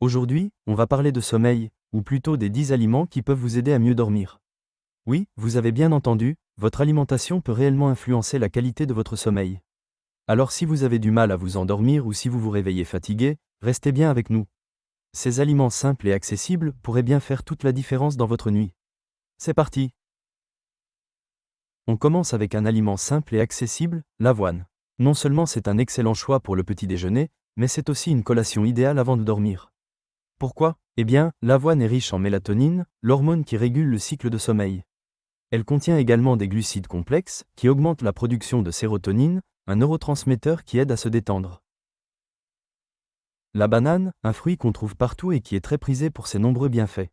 Aujourd'hui, on va parler de sommeil, ou plutôt des 10 aliments qui peuvent vous aider à mieux dormir. Oui, vous avez bien entendu, votre alimentation peut réellement influencer la qualité de votre sommeil. Alors si vous avez du mal à vous endormir ou si vous vous réveillez fatigué, restez bien avec nous. Ces aliments simples et accessibles pourraient bien faire toute la différence dans votre nuit. C'est parti! On commence avec un aliment simple et accessible, l'avoine. Non seulement c'est un excellent choix pour le petit déjeuner, mais c'est aussi une collation idéale avant de dormir. Pourquoi? Eh bien, l'avoine est riche en mélatonine, l'hormone qui régule le cycle de sommeil. Elle contient également des glucides complexes, qui augmentent la production de sérotonine, un neurotransmetteur qui aide à se détendre. La banane, un fruit qu'on trouve partout et qui est très prisé pour ses nombreux bienfaits.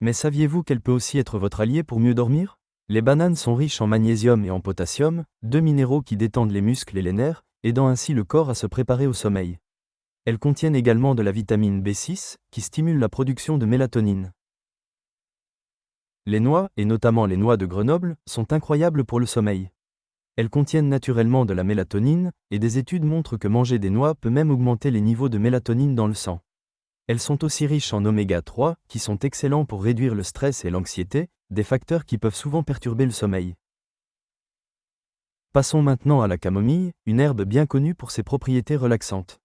Mais saviez-vous qu'elle peut aussi être votre allié pour mieux dormir? Les bananes sont riches en magnésium et en potassium, deux minéraux qui détendent les muscles et les nerfs, aidant ainsi le corps à se préparer au sommeil. Elles contiennent également de la vitamine B6, qui stimule la production de mélatonine. Les noix, et notamment les noix de Grenoble, sont incroyables pour le sommeil. Elles contiennent naturellement de la mélatonine, et des études montrent que manger des noix peut même augmenter les niveaux de mélatonine dans le sang. Elles sont aussi riches en oméga 3, qui sont excellents pour réduire le stress et l'anxiété, des facteurs qui peuvent souvent perturber le sommeil. Passons maintenant à la camomille, une herbe bien connue pour ses propriétés relaxantes.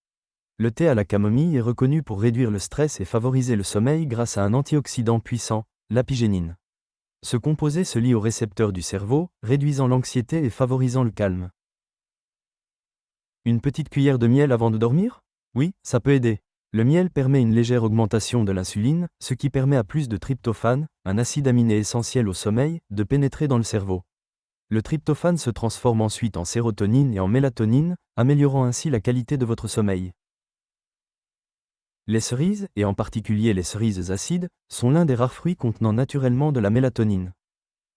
Le thé à la camomille est reconnu pour réduire le stress et favoriser le sommeil grâce à un antioxydant puissant, l'apigénine. Ce composé se lie aux récepteurs du cerveau, réduisant l'anxiété et favorisant le calme. Une petite cuillère de miel avant de dormir? Oui, ça peut aider. Le miel permet une légère augmentation de l'insuline, ce qui permet à plus de tryptophane, un acide aminé essentiel au sommeil, de pénétrer dans le cerveau. Le tryptophane se transforme ensuite en sérotonine et en mélatonine, améliorant ainsi la qualité de votre sommeil. Les cerises, et en particulier les cerises acides, sont l'un des rares fruits contenant naturellement de la mélatonine.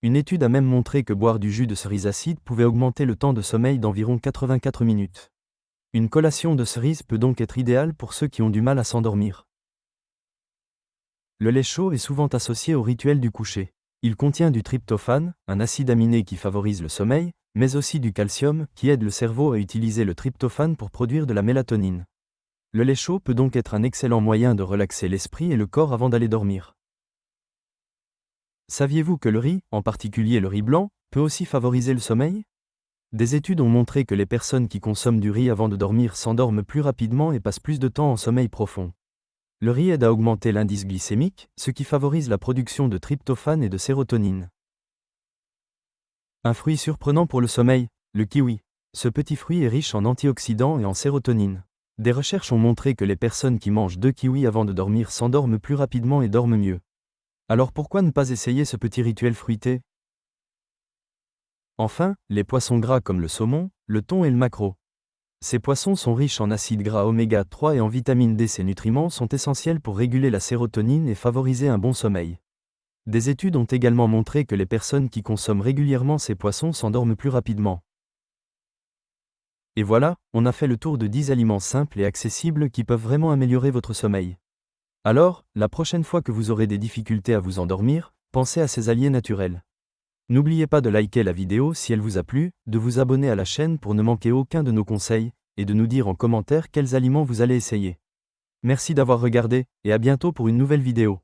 Une étude a même montré que boire du jus de cerise acide pouvait augmenter le temps de sommeil d'environ 84 minutes. Une collation de cerises peut donc être idéale pour ceux qui ont du mal à s'endormir. Le lait chaud est souvent associé au rituel du coucher. Il contient du tryptophane, un acide aminé qui favorise le sommeil, mais aussi du calcium, qui aide le cerveau à utiliser le tryptophane pour produire de la mélatonine. Le lait chaud peut donc être un excellent moyen de relaxer l'esprit et le corps avant d'aller dormir. Saviez-vous que le riz, en particulier le riz blanc, peut aussi favoriser le sommeil? Des études ont montré que les personnes qui consomment du riz avant de dormir s'endorment plus rapidement et passent plus de temps en sommeil profond. Le riz aide à augmenter l'indice glycémique, ce qui favorise la production de tryptophane et de sérotonine. Un fruit surprenant pour le sommeil, le kiwi. Ce petit fruit est riche en antioxydants et en sérotonine. Des recherches ont montré que les personnes qui mangent 2 kiwis avant de dormir s'endorment plus rapidement et dorment mieux. Alors pourquoi ne pas essayer ce petit rituel fruité? Enfin, les poissons gras comme le saumon, le thon et le maquereau. Ces poissons sont riches en acides gras oméga 3 et en vitamine D. Ces nutriments sont essentiels pour réguler la sérotonine et favoriser un bon sommeil. Des études ont également montré que les personnes qui consomment régulièrement ces poissons s'endorment plus rapidement. Et voilà, on a fait le tour de 10 aliments simples et accessibles qui peuvent vraiment améliorer votre sommeil. Alors, la prochaine fois que vous aurez des difficultés à vous endormir, pensez à ces alliés naturels. N'oubliez pas de liker la vidéo si elle vous a plu, de vous abonner à la chaîne pour ne manquer aucun de nos conseils, et de nous dire en commentaire quels aliments vous allez essayer. Merci d'avoir regardé, et à bientôt pour une nouvelle vidéo.